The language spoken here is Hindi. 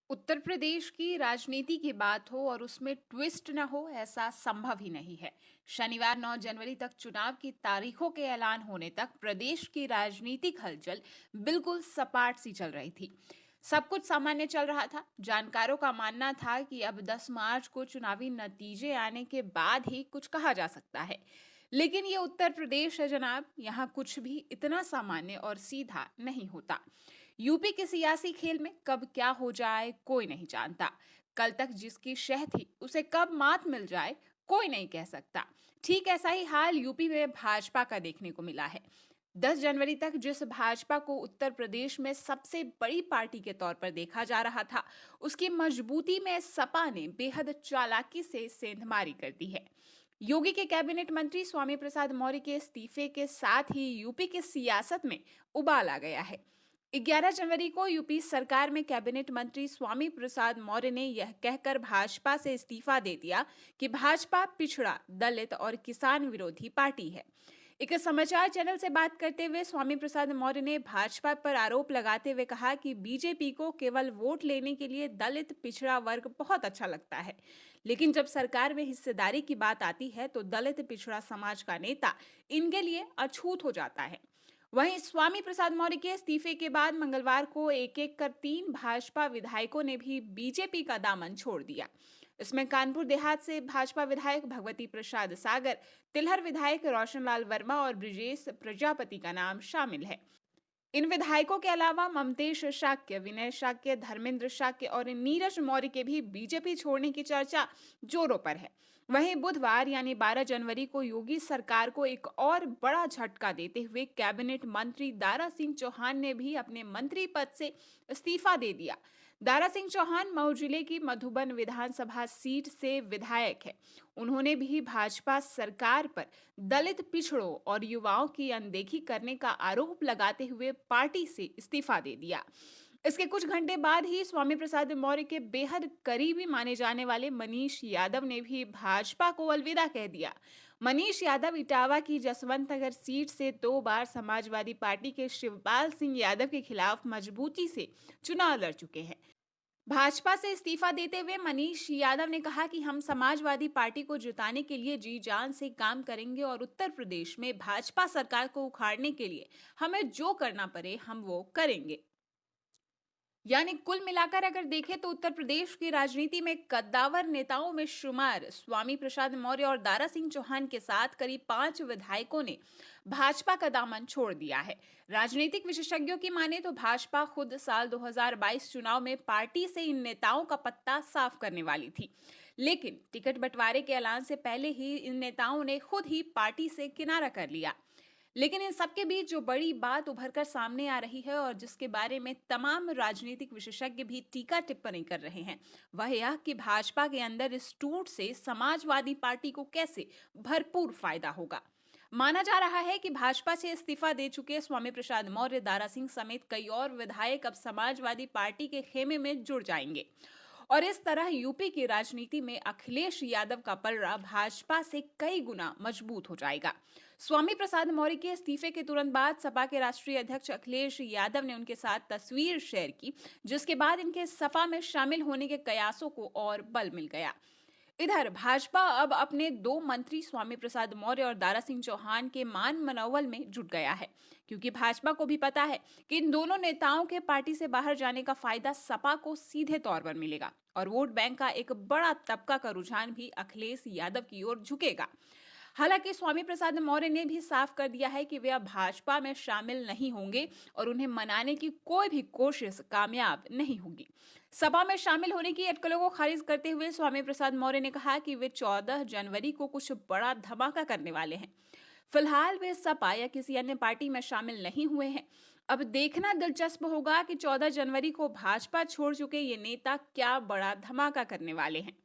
उत्तर प्रदेश की राजनीति की बात हो और उसमें ट्विस्ट न हो ऐसा संभव ही नहीं है। शनिवार 9 जनवरी तक चुनाव की तारीखों के ऐलान होने तक प्रदेश की राजनीतिक हलचल बिल्कुल सपाट सी चल रही थी। सब कुछ सामान्य चल रहा था। जानकारों का मानना था कि अब 10 मार्च को चुनावी नतीजे आने के बाद ही कुछ कहा जा सकता है। लेकिन ये उत्तर प्रदेश है जनाब, यहाँ कुछ भी इतना सामान्य और सीधा नहीं होता। यूपी के सियासी खेल में कब क्या हो जाए कोई नहीं जानता। कल तक जिसकी शह थी उसे कब मात मिल जाए कोई नहीं कह सकता। ठीक ऐसा ही हाल यूपी में भाजपा का देखने को मिला है। 10 जनवरी तक जिस भाजपा को उत्तर प्रदेश में सबसे बड़ी पार्टी के तौर पर देखा जा रहा था, उसकी मजबूती में सपा ने बेहद चालाकी से सेंधमारी कर दी है। योगी के कैबिनेट मंत्री स्वामी प्रसाद मौर्य के इस्तीफे के साथ ही यूपी की सियासत में उबाल आ गया है। 11 जनवरी को यूपी सरकार में कैबिनेट मंत्री स्वामी प्रसाद मौर्य ने यह कहकर भाजपा से इस्तीफा दे दिया कि भाजपा पिछड़ा, दलित और किसान विरोधी पार्टी है। एक समाचार चैनल से बात करते हुए स्वामी प्रसाद मौर्य ने भाजपा पर आरोप लगाते हुए कहा कि बीजेपी को केवल वोट लेने के लिए दलित पिछड़ा वर्ग बहुत अच्छा लगता है, लेकिन जब सरकार में हिस्सेदारी की बात आती है तो दलित पिछड़ा समाज का नेता इनके लिए अछूत हो जाता है। वहीं स्वामी प्रसाद मौर्य के इस्तीफे के बाद मंगलवार को एक एक कर 3 भाजपा विधायकों ने भी बीजेपी का दामन छोड़ दिया। इसमें कानपुर देहात से भाजपा विधायक भगवती प्रसाद सागर, तिलहर विधायक रोशनलाल वर्मा और ब्रिजेश प्रजापति का नाम शामिल है। इन विधायकों के अलावा ममतेश शाक्य, विनय शाक्य, धर्मेंद्र शाक्य और नीरज मौर्य के भी बीजेपी छोड़ने की चर्चा जोरों पर है। वहीं बुधवार यानी 12 जनवरी को योगी सरकार को एक और बड़ा झटका देते हुए कैबिनेट मंत्री दारा सिंह चौहान ने भी अपने मंत्री पद से इस्तीफा दे दिया। दारा सिंह चौहान मऊ जिले की मधुबन विधानसभा सीट से विधायक है। उन्होंने भी भाजपा सरकार पर दलित पिछड़ों और युवाओं की अनदेखी करने का आरोप लगाते हुए पार्टी से इस्तीफा दे दिया। इसके कुछ घंटे बाद ही स्वामी प्रसाद मौर्य के बेहद करीबी माने जाने वाले मनीष यादव ने भी भाजपा को अलविदा कह दिया। मनीष यादव इटावा की जसवंत नगर सीट से 2 बार समाजवादी पार्टी के शिवपाल सिंह यादव के खिलाफ मजबूती से चुनाव लड़ चुके हैं। भाजपा से इस्तीफा देते हुए मनीष यादव ने कहा कि हम समाजवादी पार्टी को जिताने के लिए जी जान से काम करेंगे और उत्तर प्रदेश में भाजपा सरकार को उखाड़ने के लिए हमें जो करना पड़े हम वो करेंगे। यानी कुल मिलाकर अगर देखें तो उत्तर प्रदेश की राजनीति में कद्दावर नेताओं में शुमार स्वामी प्रसाद मौर्य और दारा सिंह चौहान के साथ करीब 5 विधायकों ने भाजपा का दामन छोड़ दिया है। राजनीतिक विशेषज्ञों की माने तो भाजपा खुद साल 2022 चुनाव में पार्टी से इन नेताओं का पत्ता साफ करने वाली थी, लेकिन टिकट बंटवारे के ऐलान से पहले ही इन नेताओं ने खुद ही पार्टी से किनारा कर लिया। लेकिन इन सबके बीच जो बड़ी बात उभरकर सामने आ रही है और जिसके बारे में तमाम राजनीतिक विशेषज्ञ भी टीका टिप्पणी कर रहे हैं, वह यह कि भाजपा के अंदर इस टूट से समाजवादी पार्टी को कैसे भरपूर फायदा होगा। माना जा रहा है कि भाजपा से इस्तीफा दे चुके स्वामी प्रसाद मौर्य, दारा सिंह समेत कई और विधायक अब समाजवादी पार्टी के खेमे में जुड़ जाएंगे और इस तरह यूपी की राजनीति में अखिलेश यादव का पलड़ा भाजपा से कई गुना मजबूत हो जाएगा। स्वामी प्रसाद मौर्य के इस्तीफे के तुरंत बाद सपा के राष्ट्रीय अध्यक्ष अखिलेश यादव ने उनके साथ तस्वीर शेयर की, जिसके बाद इनके सपा में शामिल होने के कयासों को और बल मिल गया। इधर भाजपा अब अपने 2 मंत्री स्वामी प्रसाद मौर्य और दारा सिंह चौहान के मान मनोवल में जुट गया है, क्योंकि भाजपा को भी पता है कि इन दोनों नेताओं के पार्टी से बाहर जाने का फायदा सपा को सीधे तौर पर मिलेगा और वोट बैंक का एक बड़ा तबका का रुझान भी अखिलेश यादव की ओर झुकेगा। हालांकि स्वामी प्रसाद मौर्य ने भी साफ कर दिया है कि वे अब भाजपा में शामिल नहीं होंगे और उन्हें मनाने की कोई भी कोशिश कामयाब नहीं होगी। सपा में शामिल होने की अटकलों को खारिज करते हुए स्वामी प्रसाद मौर्य ने कहा कि वे 14 जनवरी को कुछ बड़ा धमाका करने वाले हैं। फिलहाल वे सपा या किसी अन्य पार्टी में शामिल नहीं हुए हैं। अब देखना दिलचस्प होगा कि 14 जनवरी को भाजपा छोड़ चुके ये नेता क्या बड़ा धमाका करने वाले हैं।